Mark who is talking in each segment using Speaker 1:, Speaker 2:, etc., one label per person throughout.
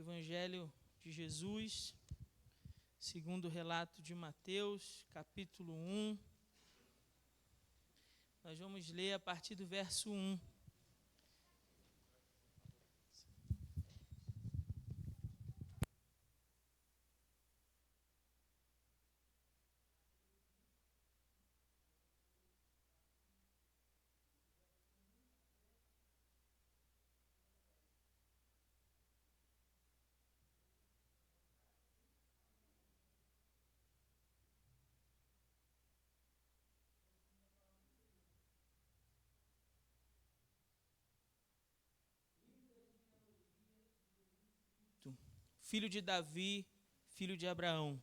Speaker 1: Evangelho de Jesus, segundo o relato de Mateus, capítulo 1. Nós vamos ler a partir do verso 1. Filho de Davi, filho de Abraão.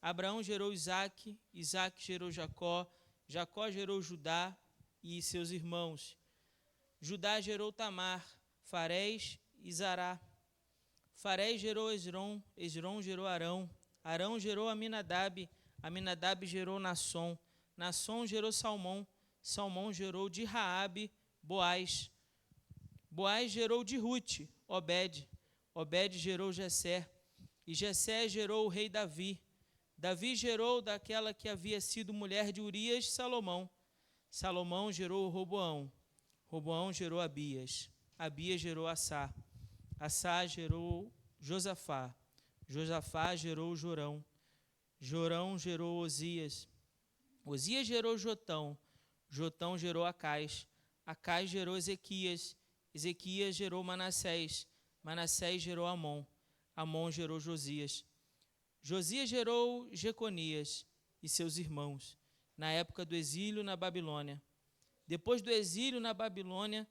Speaker 1: Abraão gerou Isaque, Isaque gerou Jacó, Jacó gerou Judá e seus irmãos. Judá gerou Tamar, Farés e Zará. Farés gerou Esrom, Esrom gerou Arão, Arão gerou Aminadab, Aminadab gerou Nasson, Nasson gerou Salmão, Salmão gerou de Raabe, Boaz. Boaz gerou de Rute, Obed. Obed gerou Jessé, e Jessé gerou o rei Davi. Davi gerou daquela que havia sido mulher de Urias, Salomão. Salomão gerou Roboão. Roboão gerou Abias. Abias gerou Assá. Assá gerou Josafá. Josafá gerou Jorão. Jorão gerou Osias. Osias gerou Jotão. Jotão gerou Acais. Acais gerou Ezequias. Ezequias gerou Manassés. Manassés gerou Amon. Amon gerou Josias. Josias gerou Jeconias e seus irmãos, na época do exílio na Babilônia. Depois do exílio na Babilônia,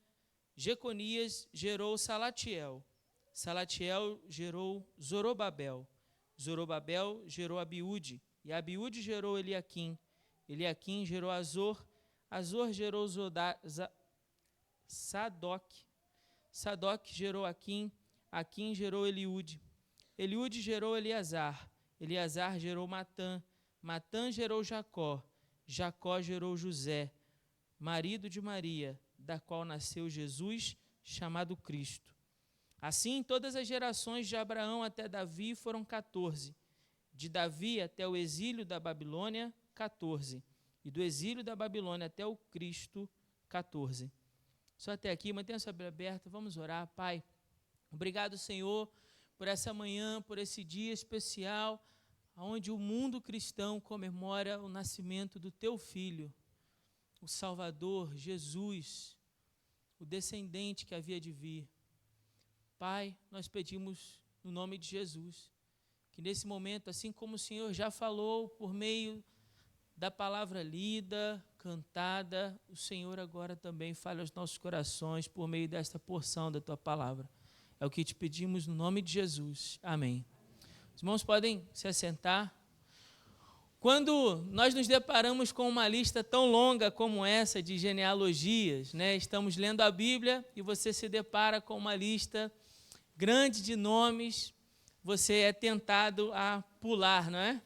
Speaker 1: Jeconias gerou Salatiel. Salatiel gerou Zorobabel. Zorobabel gerou Abiúde. E Abiúde gerou Eliaquim. Eliaquim gerou Azor. Azor gerou Sadoc. Sadoc gerou Aquim. Aquim gerou Eliúde. Eliúde gerou Eleazar. Eleazar gerou Matã. Matã gerou Jacó. Jacó gerou José, marido de Maria, da qual nasceu Jesus, chamado Cristo. Assim, todas as gerações de Abraão até Davi foram 14. De Davi até o exílio da Babilônia, 14. E do exílio da Babilônia até o Cristo, 14. Só até aqui, mantenha a sua Bíblia aberta, vamos orar. Pai, obrigado, Senhor, por essa manhã, por esse dia especial, onde o mundo cristão comemora o nascimento do Teu Filho, o Salvador, Jesus, o descendente que havia de vir. Pai, nós pedimos no nome de Jesus, que nesse momento, assim como o Senhor já falou por meio da palavra lida, cantada, o Senhor agora também fale aos nossos corações por meio desta porção da Tua palavra. É o que te pedimos no nome de Jesus. Amém. Os irmãos podem se assentar. Quando nós nos deparamos com uma lista tão longa como essa de genealogias, né? Estamos lendo a Bíblia e você se depara com uma lista grande de nomes, você é tentado a pular, não é?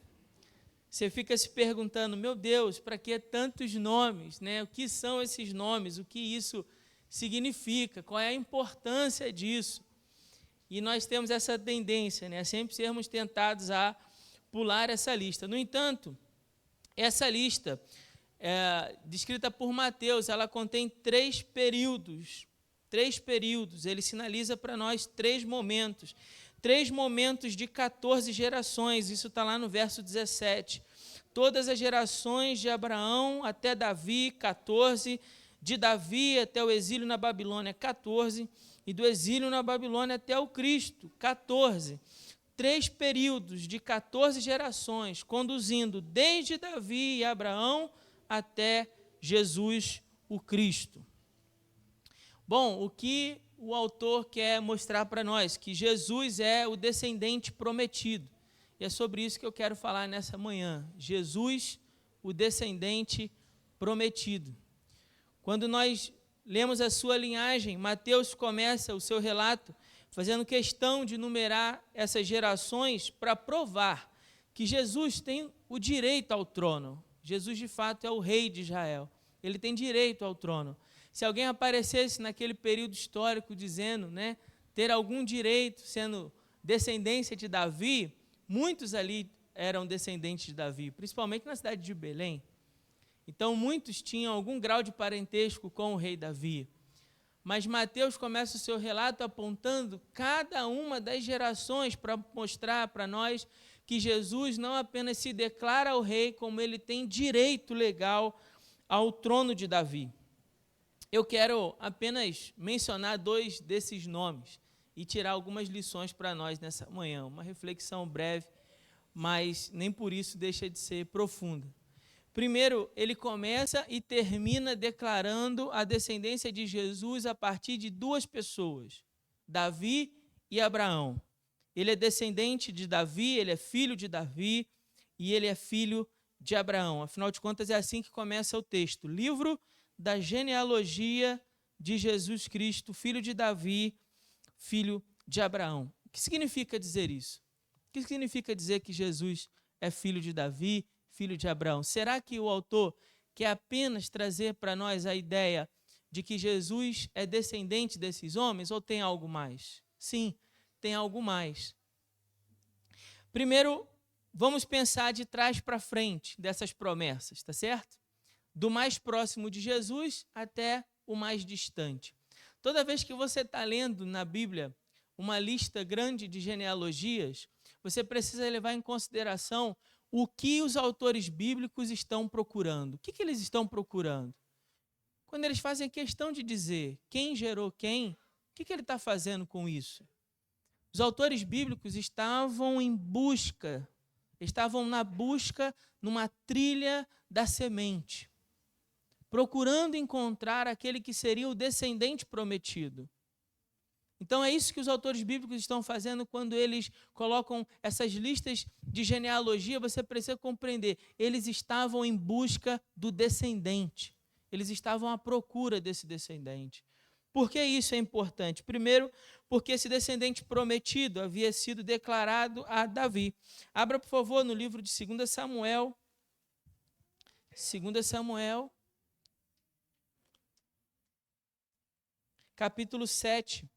Speaker 1: Você fica se perguntando, meu Deus, para que tantos nomes, né? O que são esses nomes? O que isso significa? Qual é a importância disso? E nós temos essa tendência, né? A sempre sermos tentados a pular essa lista. No entanto, essa lista, descrita por Mateus, ela contém 3 períodos. 3 períodos. Ele sinaliza para nós 3 momentos. 3 momentos de 14 gerações. Isso está lá no verso 17. Todas as gerações de Abraão até Davi, 14. De Davi até o exílio na Babilônia, 14. E do exílio na Babilônia até o Cristo, 14. 3 períodos de 14 gerações, conduzindo desde Davi e Abraão até Jesus, o Cristo. Bom, o que o autor quer mostrar para nós? Que Jesus é o descendente prometido. E é sobre isso que eu quero falar nessa manhã. Jesus, o descendente prometido. Quando nós lemos a sua linhagem, Mateus começa o seu relato fazendo questão de numerar essas gerações para provar que Jesus tem o direito ao trono. Jesus, de fato, é o rei de Israel. Ele tem direito ao trono. Se alguém aparecesse naquele período histórico dizendo, né, ter algum direito, sendo descendência de Davi, muitos ali eram descendentes de Davi, principalmente na cidade de Belém. Então, muitos tinham algum grau de parentesco com o rei Davi. Mas Mateus começa o seu relato apontando cada uma das gerações para mostrar para nós que Jesus não apenas se declara o rei, como ele tem direito legal ao trono de Davi. Eu quero apenas mencionar 2 desses nomes e tirar algumas lições para nós nessa manhã. Uma reflexão breve, mas nem por isso deixa de ser profunda. Primeiro, ele começa e termina declarando a descendência de Jesus a partir de 2 pessoas, Davi e Abraão. Ele é descendente de Davi, ele é filho de Davi e ele é filho de Abraão. Afinal de contas, é assim que começa o texto. Livro da genealogia de Jesus Cristo, filho de Davi, filho de Abraão. O que significa dizer isso? O que significa dizer que Jesus é filho de Davi, filho de Abraão? Será que o autor quer apenas trazer para nós a ideia de que Jesus é descendente desses homens ou tem algo mais? Sim, tem algo mais. Primeiro, vamos pensar de trás para frente dessas promessas, tá certo? Do mais próximo de Jesus até o mais distante. Toda vez que você está lendo na Bíblia uma lista grande de genealogias, você precisa levar em consideração o que os autores bíblicos estão procurando. O que eles estão procurando? Quando eles fazem questão de dizer quem gerou quem, o que ele está fazendo com isso? Os autores bíblicos estavam na busca numa trilha da semente, procurando encontrar aquele que seria o descendente prometido. Então é isso que os autores bíblicos estão fazendo quando eles colocam essas listas de genealogia. Você precisa compreender, eles estavam em busca do descendente, eles estavam à procura desse descendente. Por que isso é importante? Primeiro, porque esse descendente prometido havia sido declarado a Davi. Abra, por favor, no livro de 2 Samuel. 2 Samuel, capítulo 7.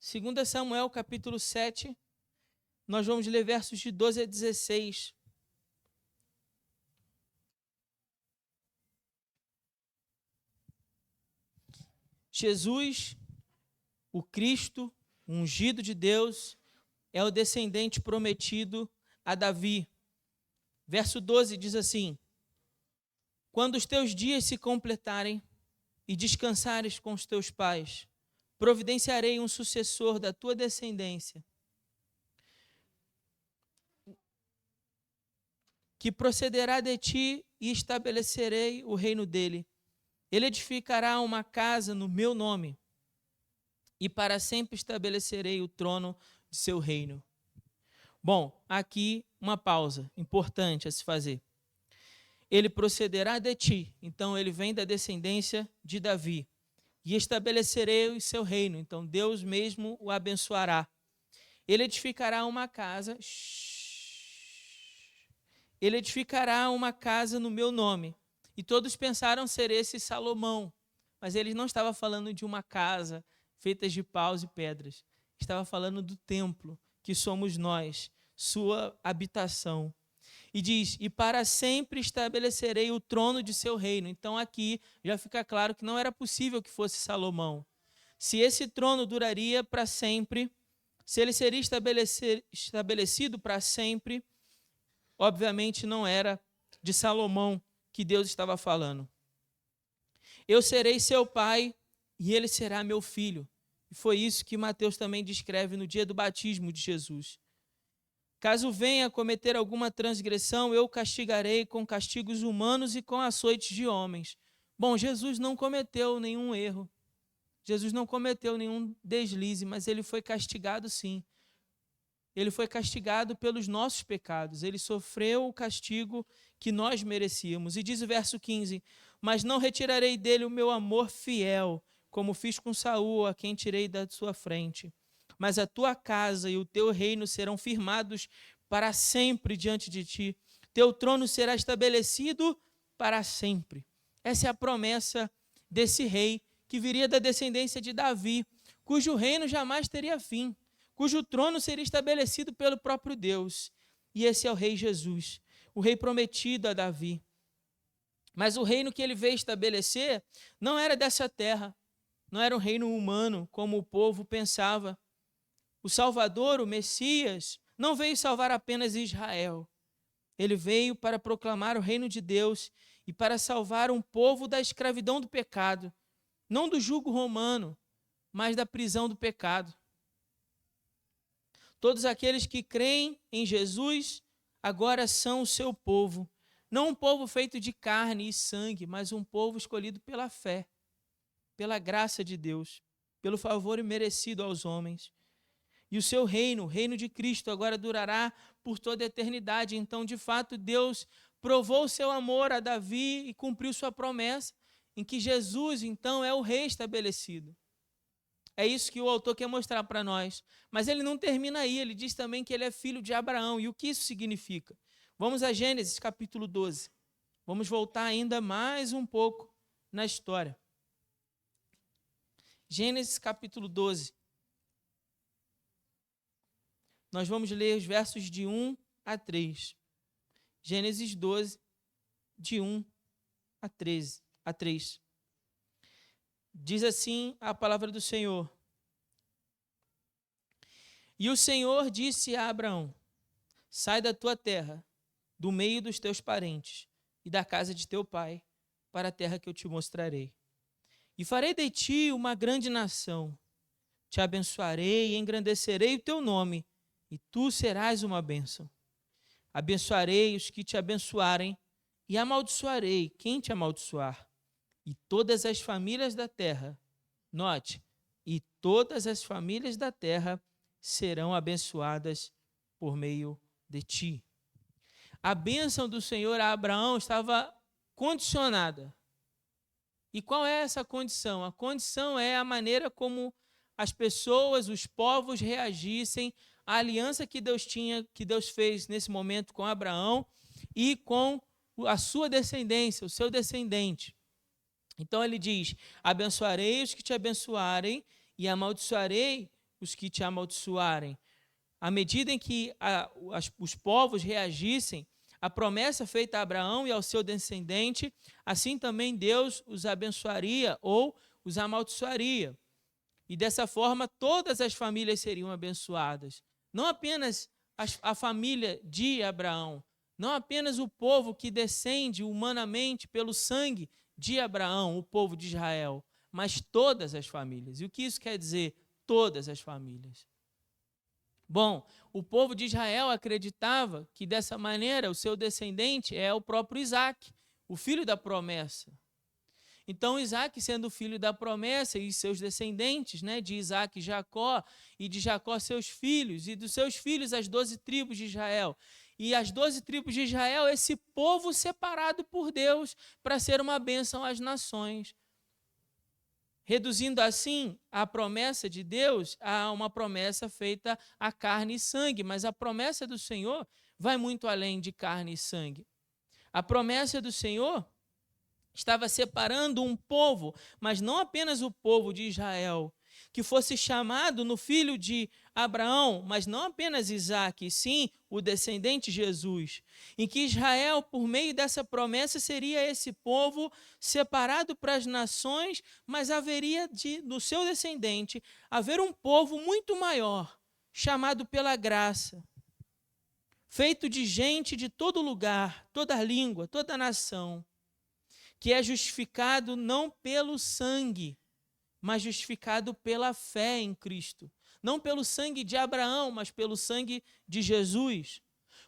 Speaker 1: 2 Samuel, capítulo 7, nós vamos ler versos de 12 a 16. Jesus, o Cristo, o ungido de Deus, é o descendente prometido a Davi. Verso 12 diz assim: quando os teus dias se completarem e descansares com os teus pais, providenciarei um sucessor da tua descendência, que procederá de ti e estabelecerei o reino dele. Ele edificará uma casa no meu nome e para sempre estabelecerei o trono de seu reino. Bom, aqui uma pausa importante a se fazer. Ele procederá de ti, então ele vem da descendência de Davi. E estabelecerei o seu reino, então Deus mesmo o abençoará. Ele edificará uma casa. Ele edificará uma casa no meu nome. E todos pensaram ser esse Salomão, mas ele não estava falando de uma casa feita de paus e pedras. Estava falando do templo, que somos nós, sua habitação. E diz, e para sempre estabelecerei o trono de seu reino. Então aqui já fica claro que não era possível que fosse Salomão. Se esse trono duraria para sempre, se ele seria estabelecido para sempre, obviamente não era de Salomão que Deus estava falando. Eu serei seu pai e ele será meu filho. E foi isso que Mateus também descreve no dia do batismo de Jesus. Caso venha a cometer alguma transgressão, eu o castigarei com castigos humanos e com açoites de homens. Bom, Jesus não cometeu nenhum erro. Jesus não cometeu nenhum deslize, mas ele foi castigado sim. Ele foi castigado pelos nossos pecados. Ele sofreu o castigo que nós merecíamos. E diz o verso 15, mas não retirarei dele o meu amor fiel, como fiz com Saul, a quem tirei da sua frente. Mas a tua casa e o teu reino serão firmados para sempre diante de ti. Teu trono será estabelecido para sempre. Essa é a promessa desse rei que viria da descendência de Davi. cujo reino jamais teria fim, cujo trono seria estabelecido pelo próprio Deus. E esse é o rei Jesus, o rei prometido a Davi. Mas o reino que ele veio estabelecer não era dessa terra, não era um reino humano, como o povo pensava. O Salvador, o Messias, não veio salvar apenas Israel. Ele veio para proclamar o reino de Deus e para salvar um povo da escravidão do pecado, não do jugo romano, mas da prisão do pecado. Todos aqueles que creem em Jesus agora são o seu povo. Não um povo feito de carne e sangue, mas um povo escolhido pela fé, pela graça de Deus, pelo favor imerecido aos homens. E o seu reino, o reino de Cristo, agora durará por toda a eternidade. Então, de fato, Deus provou o seu amor a Davi e cumpriu sua promessa, em que Jesus, então, é o rei estabelecido. É isso que o autor quer mostrar para nós. Mas ele não termina aí, ele diz também que ele é filho de Abraão. E o que isso significa? Vamos a Gênesis capítulo 12. Vamos voltar ainda mais um pouco na história. Gênesis capítulo 12. Nós vamos ler os versos de 1 a 3. Gênesis 12, de 1 a 3. Diz assim a palavra do Senhor. E o Senhor disse a Abraão: sai da tua terra, do meio dos teus parentes e da casa de teu pai, para a terra que eu te mostrarei. E farei de ti uma grande nação. Te abençoarei e engrandecerei o teu nome, e tu serás uma bênção. Abençoarei os que te abençoarem, e amaldiçoarei quem te amaldiçoar. E todas as famílias da terra, note, e todas as famílias da terra serão abençoadas por meio de ti. A bênção do Senhor a Abraão estava condicionada. E qual é essa condição? A condição é a maneira como as pessoas, os povos reagissem à aliança que Deus fez nesse momento com Abraão e com a sua descendência, o seu descendente. Então ele diz: abençoarei os que te abençoarem e amaldiçoarei os que te amaldiçoarem. À medida em que os povos reagissem à promessa feita a Abraão e ao seu descendente, assim também Deus os abençoaria ou os amaldiçoaria. E dessa forma todas as famílias seriam abençoadas. Não apenas a família de Abraão, não apenas o povo que descende humanamente pelo sangue de Abraão, o povo de Israel, mas todas as famílias. E o que isso quer dizer? Todas as famílias. Bom, o povo de Israel acreditava que dessa maneira o seu descendente é o próprio Isaac, o filho da promessa. Então Isaac, sendo o filho da promessa, e seus descendentes, de Isaac Jacó, e de Jacó seus filhos, e dos seus filhos as 12 tribos de Israel. E as 12 tribos de Israel, esse povo separado por Deus para ser uma bênção às nações. Reduzindo assim a promessa de Deus a uma promessa feita a carne e sangue. Mas a promessa do Senhor vai muito além de carne e sangue. A promessa do Senhor estava separando um povo, mas não apenas o povo de Israel, que fosse chamado no filho de Abraão, mas não apenas Isaac, e sim o descendente Jesus, em que Israel, por meio dessa promessa, seria esse povo separado para as nações, mas haveria no seu descendente haver um povo muito maior, chamado pela graça, feito de gente de todo lugar, toda língua, toda nação, que é justificado não pelo sangue, mas justificado pela fé em Cristo. Não pelo sangue de Abraão, mas pelo sangue de Jesus,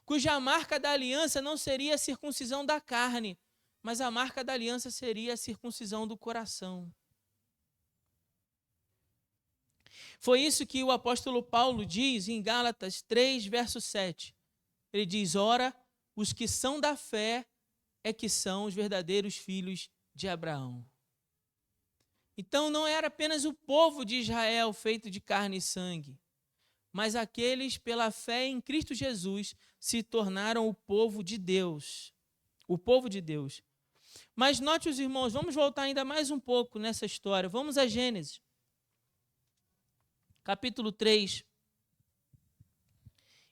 Speaker 1: cuja marca da aliança não seria a circuncisão da carne, mas a marca da aliança seria a circuncisão do coração. Foi isso que o apóstolo Paulo diz em Gálatas 3, verso 7. Ele diz: ora, os que são da fé é que são os verdadeiros filhos de Abraão. Então não era apenas o povo de Israel feito de carne e sangue, mas aqueles pela fé em Cristo Jesus se tornaram o povo de Deus. O povo de Deus. Mas note os irmãos, vamos voltar ainda mais um pouco nessa história. Vamos a Gênesis. capítulo 3.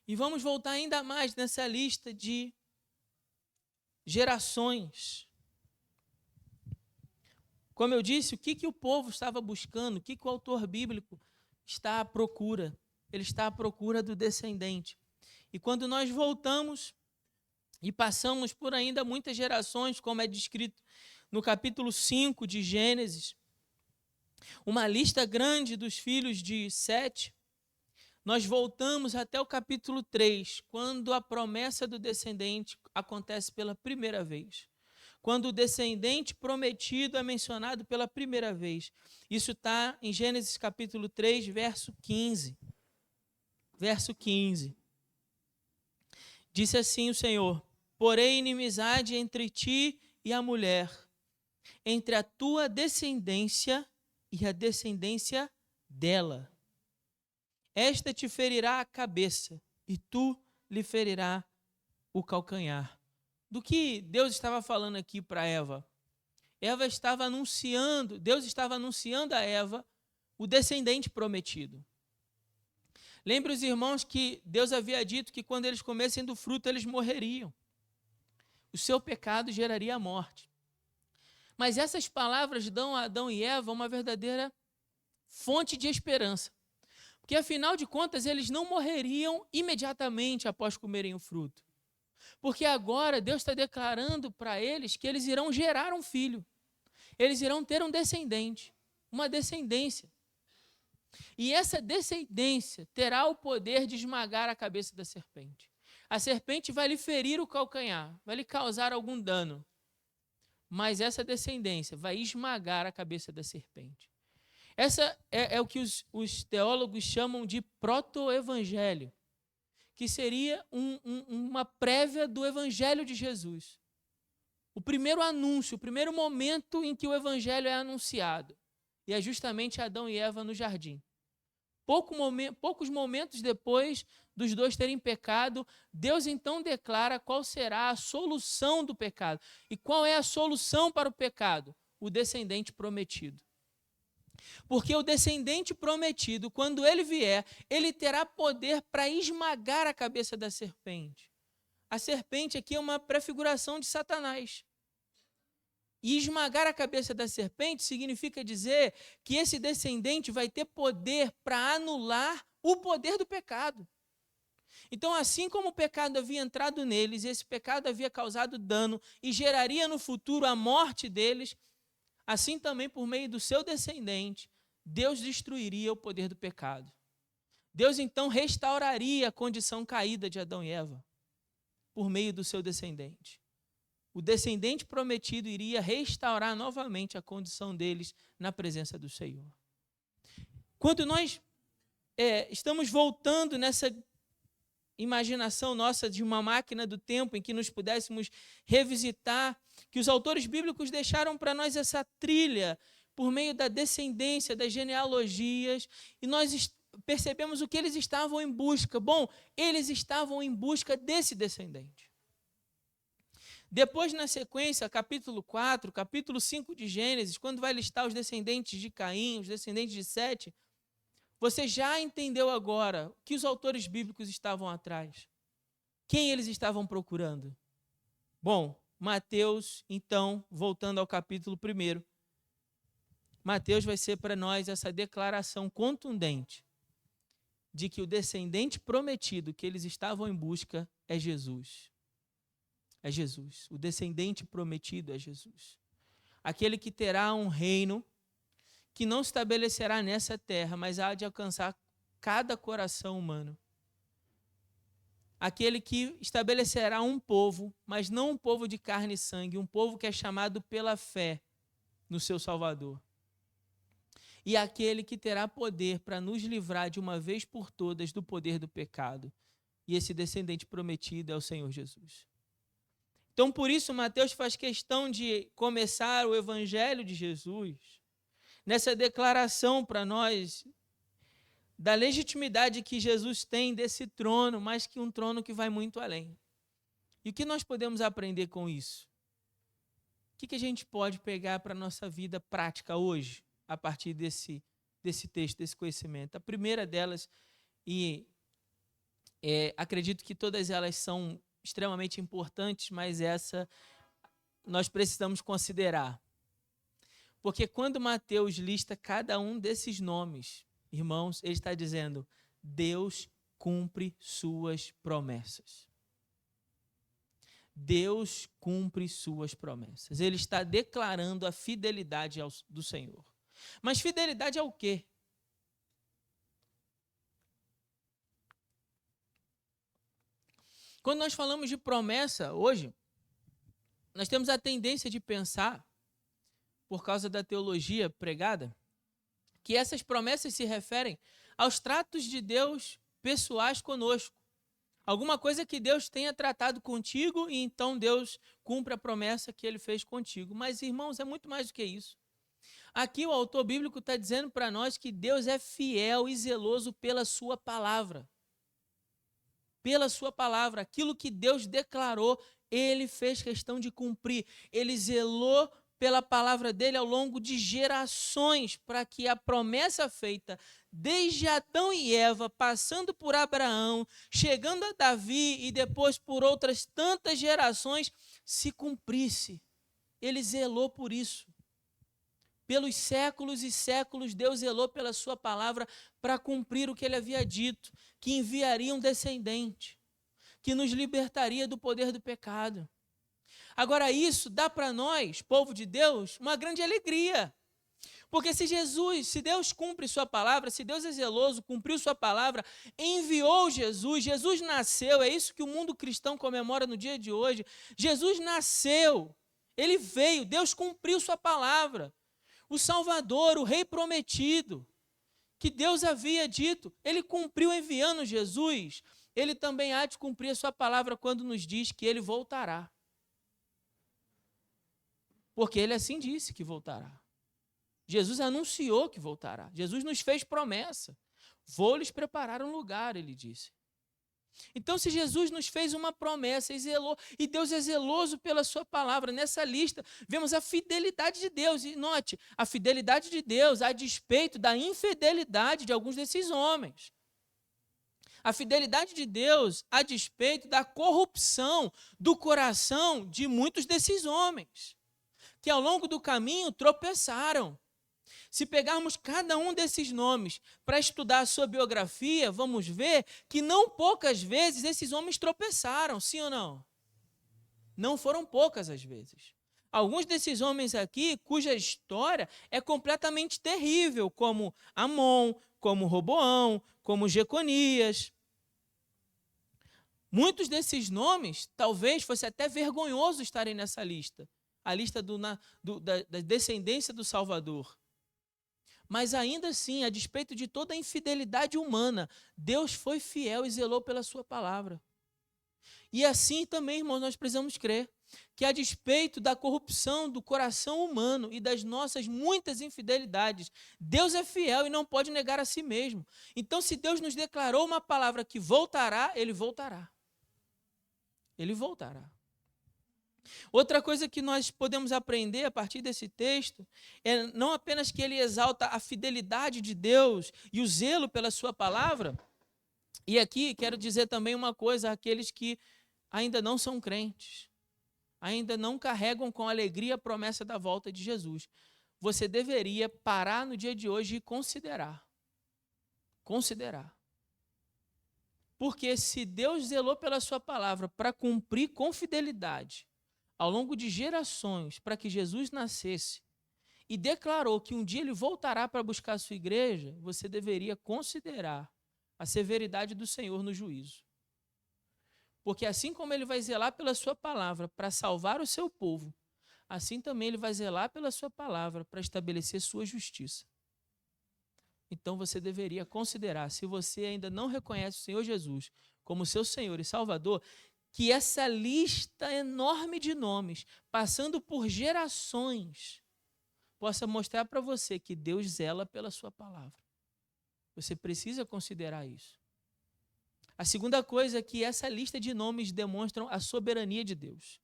Speaker 1: E vamos voltar ainda mais nessa lista de gerações. Como eu disse, o que o povo estava buscando, o que o autor bíblico está à procura? Ele está à procura do descendente. E quando nós voltamos e passamos por ainda muitas gerações, como é descrito no capítulo 5 de Gênesis, uma lista grande dos filhos de Sete, nós voltamos até o capítulo 3, quando a promessa do descendente acontece pela primeira vez. Quando o descendente prometido é mencionado pela primeira vez. Isso está em Gênesis capítulo 3, verso 15. Verso 15. Disse assim o Senhor: porém inimizade entre ti e a mulher, entre a tua descendência e a descendência dela. Esta te ferirá a cabeça, e tu lhe ferirá o calcanhar. Do que Deus estava falando aqui para Eva? Deus estava anunciando a Eva o descendente prometido. Lembre os irmãos que Deus havia dito que quando eles comessem do fruto, eles morreriam. O seu pecado geraria a morte. Mas essas palavras dão a Adão e Eva uma verdadeira fonte de esperança. Porque, afinal de contas, eles não morreriam imediatamente após comerem o fruto. Porque agora Deus está declarando para eles que eles irão gerar um filho. Eles irão ter um descendente, uma descendência. E essa descendência terá o poder de esmagar a cabeça da serpente. A serpente vai lhe ferir o calcanhar, vai lhe causar algum dano. Mas essa descendência vai esmagar a cabeça da serpente. Essa é o que os teólogos chamam de proto-evangelho, que seria uma prévia do evangelho de Jesus. O primeiro anúncio, o primeiro momento em que o evangelho é anunciado. E é justamente Adão e Eva no jardim. Poucos momentos depois dos dois terem pecado, Deus então declara qual será a solução do pecado. E qual é a solução para o pecado? O descendente prometido. Porque o descendente prometido, quando ele vier, ele terá poder para esmagar a cabeça da serpente. A serpente aqui é uma prefiguração de Satanás. E esmagar a cabeça da serpente significa dizer que esse descendente vai ter poder para anular o poder do pecado. Então, assim como o pecado havia entrado neles, esse pecado havia causado dano e geraria no futuro a morte deles, assim também por meio do seu descendente, Deus destruiria o poder do pecado. Deus então restauraria a condição caída de Adão e Eva por meio do seu descendente. O descendente prometido iria restaurar novamente a condição deles na presença do Senhor. Quando nós estamos voltando nessa imaginação nossa de uma máquina do tempo em que nos pudéssemos revisitar, que os autores bíblicos deixaram para nós essa trilha por meio da descendência, das genealogias, e nós percebemos o que eles estavam em busca. Bom, eles estavam em busca desse descendente. Depois, na sequência, capítulo 4, capítulo 5 de Gênesis, quando vai listar os descendentes de Caim, os descendentes de Sete, você já entendeu agora que os autores bíblicos estavam atrás. Quem eles estavam procurando? Bom, Mateus, então, voltando ao capítulo 1, Mateus vai ser para nós essa declaração contundente de que o descendente prometido que eles estavam em busca é Jesus. É Jesus. O descendente prometido é Jesus. Aquele que terá um reino que não se estabelecerá nessa terra, mas há de alcançar cada coração humano. Aquele que estabelecerá um povo, mas não um povo de carne e sangue, um povo que é chamado pela fé no seu Salvador. E aquele que terá poder para nos livrar de uma vez por todas do poder do pecado. E esse descendente prometido é o Senhor Jesus. Então, por isso, Mateus faz questão de começar o evangelho de Jesus nessa declaração para nós da legitimidade que Jesus tem desse trono, mas que um trono que vai muito além. E o que nós podemos aprender com isso? O que a gente pode pegar para a nossa vida prática hoje, a partir desse texto, desse conhecimento. A primeira delas, e acredito que todas elas são extremamente importantes, mas essa nós precisamos considerar. Porque quando Mateus lista cada um desses nomes, irmãos, ele está dizendo: Deus cumpre suas promessas. Deus cumpre suas promessas. Ele está declarando a fidelidade do Senhor. Mas fidelidade ao quê? Quando nós falamos de promessa hoje, nós temos a tendência de pensar, por causa da teologia pregada, que essas promessas se referem aos tratos de Deus pessoais conosco. Alguma coisa que Deus tenha tratado contigo e então Deus cumpre a promessa que ele fez contigo. Mas, irmãos, é muito mais do que isso. Aqui o autor bíblico está dizendo para nós que Deus é fiel e zeloso pela sua palavra. Pela sua palavra. Aquilo que Deus declarou, ele fez questão de cumprir. Ele zelou pela palavra dele ao longo de gerações, para que a promessa feita desde Adão e Eva, passando por Abraão, chegando a Davi e depois por outras tantas gerações, se cumprisse. Ele zelou por isso. Pelos séculos e séculos, Deus zelou pela sua palavra para cumprir o que ele havia dito, que enviaria um descendente, que nos libertaria do poder do pecado. Agora, isso dá para nós, povo de Deus, uma grande alegria. Porque se Deus cumpre sua palavra, se Deus é zeloso, cumpriu sua palavra, enviou Jesus, Jesus nasceu, é isso que o mundo cristão comemora no dia de hoje. Jesus nasceu, ele veio, Deus cumpriu sua palavra. O Salvador, o Rei prometido, que Deus havia dito, ele cumpriu enviando Jesus. Ele também há de cumprir a sua palavra quando nos diz que ele voltará. Porque ele assim disse que voltará. Jesus anunciou que voltará. Jesus nos fez promessa. Vou lhes preparar um lugar, ele disse. Então, se Jesus nos fez uma promessa e zelou, e Deus é zeloso pela sua palavra, nessa lista vemos a fidelidade de Deus. E note, a fidelidade de Deus a despeito da infidelidade de alguns desses homens. A fidelidade de Deus a despeito da corrupção do coração de muitos desses homens, que ao longo do caminho tropeçaram. Se pegarmos cada um desses nomes para estudar a sua biografia, vamos ver que não poucas vezes esses homens tropeçaram, sim ou não? Não foram poucas as vezes. Alguns desses homens aqui, cuja história é completamente terrível, como Amon, como Roboão, como Jeconias. Muitos desses nomes, talvez fosse até vergonhoso estarem nessa lista. A lista da descendência do Salvador. Mas ainda assim, a despeito de toda a infidelidade humana, Deus foi fiel e zelou pela sua palavra. E assim também, irmãos, nós precisamos crer que a despeito da corrupção do coração humano e das nossas muitas infidelidades, Deus é fiel e não pode negar a si mesmo. Então, se Deus nos declarou uma palavra que voltará, ele voltará. Ele voltará. Outra coisa que nós podemos aprender a partir desse texto é não apenas que ele exalta a fidelidade de Deus e o zelo pela sua palavra, e aqui quero dizer também uma coisa àqueles que ainda não são crentes, ainda não carregam com alegria a promessa da volta de Jesus. Você deveria parar no dia de hoje e considerar. Porque se Deus zelou pela sua palavra para cumprir com fidelidade ao longo de gerações para que Jesus nascesse e declarou que um dia ele voltará para buscar a sua igreja, você deveria considerar a severidade do Senhor no juízo. Porque assim como ele vai zelar pela sua palavra para salvar o seu povo, assim também ele vai zelar pela sua palavra para estabelecer sua justiça. Então você deveria considerar, se você ainda não reconhece o Senhor Jesus como seu Senhor e Salvador, que essa lista enorme de nomes, passando por gerações, possa mostrar para você que Deus zela pela sua palavra. Você precisa considerar isso. A segunda coisa é que essa lista de nomes demonstram a soberania de Deus.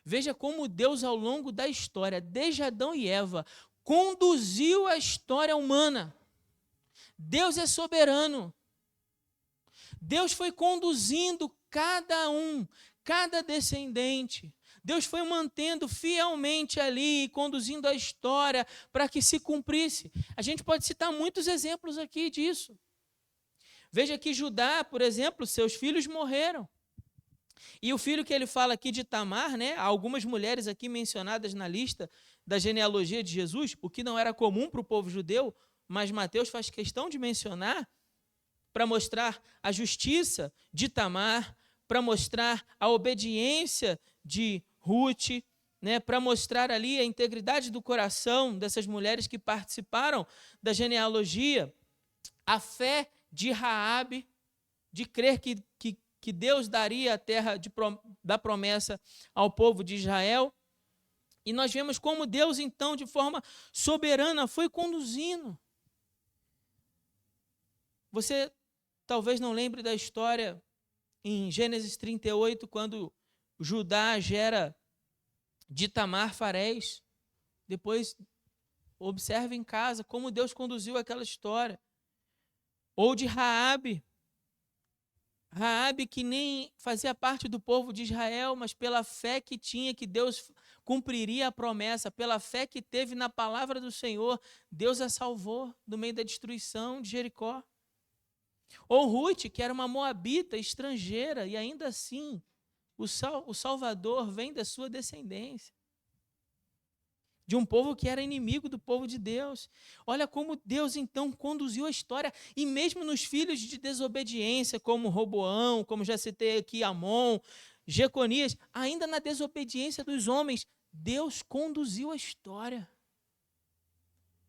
Speaker 1: Veja como Deus, ao longo da história, desde Adão e Eva, conduziu a história humana. Deus é soberano. Deus foi conduzindo cada descendente. Deus foi mantendo fielmente ali, conduzindo a história para que se cumprisse. A gente pode citar muitos exemplos aqui disso. Veja que Judá, por exemplo, seus filhos morreram. E o filho que ele fala aqui de Tamar, né? Há algumas mulheres aqui mencionadas na lista da genealogia de Jesus, o que não era comum para o povo judeu, mas Mateus faz questão de mencionar para mostrar a justiça de Tamar, para mostrar a obediência de Ruth, né, para mostrar ali a integridade do coração dessas mulheres que participaram da genealogia, a fé de Raabe, de crer que Deus daria a terra da promessa ao povo de Israel. E nós vemos como Deus, então, de forma soberana, foi conduzindo. Você talvez não lembre da história em Gênesis 38, quando Judá gera de Tamar Farés. Depois, observe em casa como Deus conduziu aquela história. Ou de Raabe. Raabe, que nem fazia parte do povo de Israel, mas pela fé que tinha, que Deus cumpriria a promessa, pela fé que teve na palavra do Senhor, Deus a salvou do meio da destruição de Jericó. Ou Ruth, que era uma moabita estrangeira, e ainda assim o Salvador vem da sua descendência, de um povo que era inimigo do povo de Deus. Olha como Deus então conduziu a história, e mesmo nos filhos de desobediência, como Roboão, como já citei aqui, Amon, Jeconias, ainda na desobediência dos homens, Deus conduziu a história.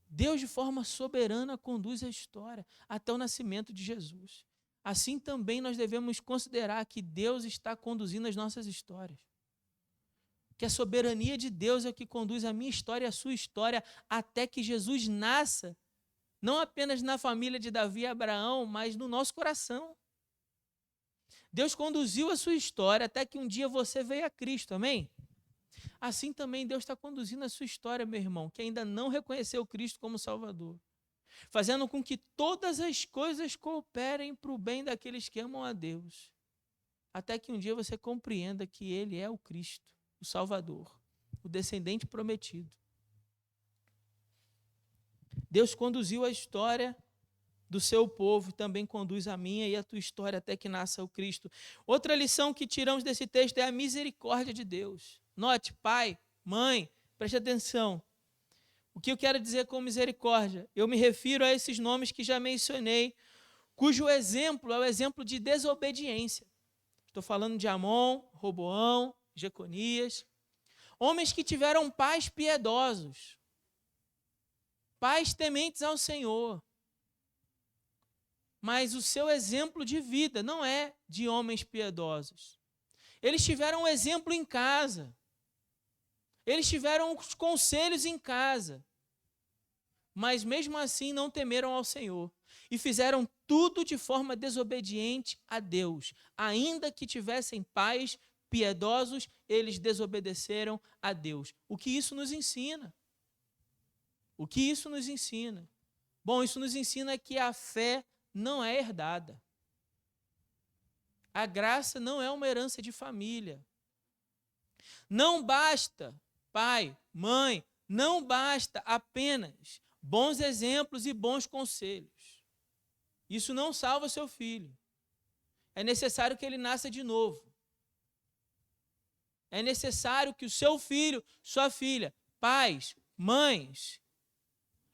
Speaker 1: Deus, de forma soberana, conduz a história até o nascimento de Jesus. Assim também nós devemos considerar que Deus está conduzindo as nossas histórias. Que a soberania de Deus é o que conduz a minha história e a sua história até que Jesus nasça, não apenas na família de Davi e Abraão, mas no nosso coração. Deus conduziu a sua história até que um dia você veio a Cristo, amém? Assim também Deus está conduzindo a sua história, meu irmão, que ainda não reconheceu Cristo como Salvador, fazendo com que todas as coisas cooperem para o bem daqueles que amam a Deus, até que um dia você compreenda que Ele é o Cristo, o Salvador, o descendente prometido. Deus conduziu a história do seu povo, também conduz a minha e a tua história até que nasça o Cristo. Outra lição que tiramos desse texto é a misericórdia de Deus. Note, pai, mãe, preste atenção. O que eu quero dizer com misericórdia? Eu me refiro a esses nomes que já mencionei, cujo exemplo é o exemplo de desobediência. Estou falando de Amon, Roboão, Jeconias. Homens que tiveram pais piedosos, pais tementes ao Senhor. Mas o seu exemplo de vida não é de homens piedosos. Eles tiveram um exemplo em casa. Eles tiveram os conselhos em casa, mas mesmo assim não temeram ao Senhor e fizeram tudo de forma desobediente a Deus. Ainda que tivessem pais piedosos, eles desobedeceram a Deus. O que isso nos ensina? O que isso nos ensina? Bom, isso nos ensina que a fé não é herdada. A graça não é uma herança de família. Não basta, pai, mãe, não basta apenas bons exemplos e bons conselhos. Isso não salva seu filho. É necessário que ele nasça de novo. É necessário que o seu filho, sua filha, pais, mães,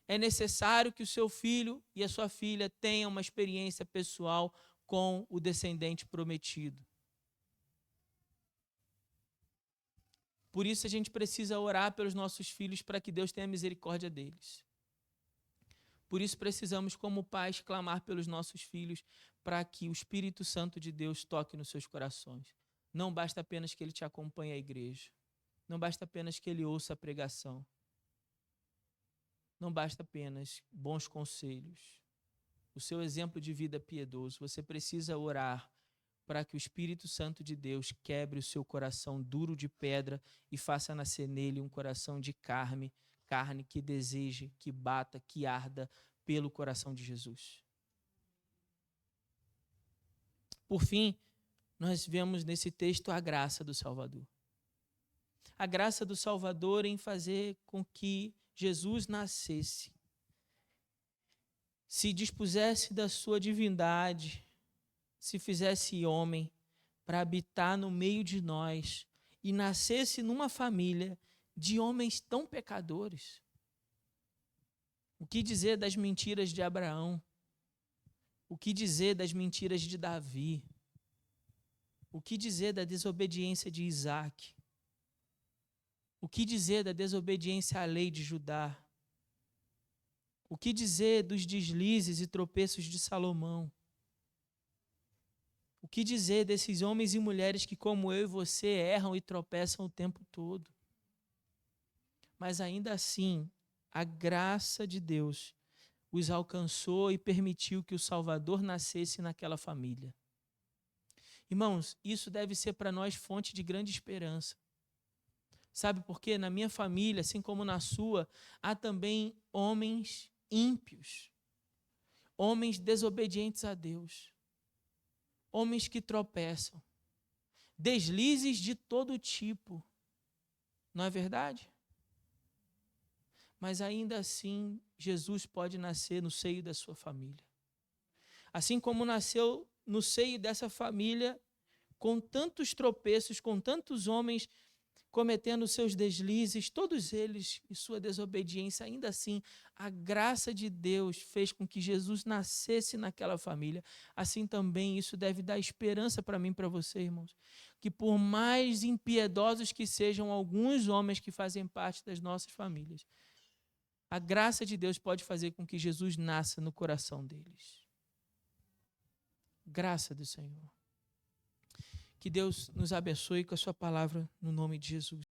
Speaker 1: é necessário que o seu filho e a sua filha tenham uma experiência pessoal com o descendente prometido. Por isso a gente precisa orar pelos nossos filhos para que Deus tenha misericórdia deles. Por isso precisamos, como pais, clamar pelos nossos filhos para que o Espírito Santo de Deus toque nos seus corações. Não basta apenas que ele te acompanhe à igreja. Não basta apenas que ele ouça a pregação. Não basta apenas bons conselhos. O seu exemplo de vida piedoso. Você precisa orar para que o Espírito Santo de Deus quebre o seu coração duro de pedra e faça nascer nele um coração de carne carne que deseje, que bata, que arda pelo coração de Jesus. Por fim, nós vemos nesse texto a graça do Salvador. A graça do Salvador em fazer com que Jesus nascesse, se dispusesse da sua divindade, se fizesse homem para habitar no meio de nós e nascesse numa família de homens tão pecadores. O que dizer das mentiras de Abraão? O que dizer das mentiras de Davi? O que dizer da desobediência de Isaac? O que dizer da desobediência à lei de Judá? O que dizer dos deslizes e tropeços de Salomão? O que dizer desses homens e mulheres que, como eu e você, erram e tropeçam o tempo todo? Mas ainda assim, a graça de Deus os alcançou e permitiu que o Salvador nascesse naquela família. Irmãos, isso deve ser para nós fonte de grande esperança. Sabe por quê? Na minha família, assim como na sua, há também homens ímpios, homens desobedientes a Deus, homens que tropeçam, deslizes de todo tipo. Não é verdade? Mas ainda assim, Jesus pode nascer no seio da sua família. Assim como nasceu no seio dessa família, com tantos tropeços, com tantos homens cometendo seus deslizes, todos eles e sua desobediência, ainda assim, a graça de Deus fez com que Jesus nascesse naquela família. Assim também isso deve dar esperança para mim e para você, irmãos, que por mais impiedosos que sejam alguns homens que fazem parte das nossas famílias, a graça de Deus pode fazer com que Jesus nasça no coração deles. Graça do Senhor. Que Deus nos abençoe com a sua palavra no nome de Jesus.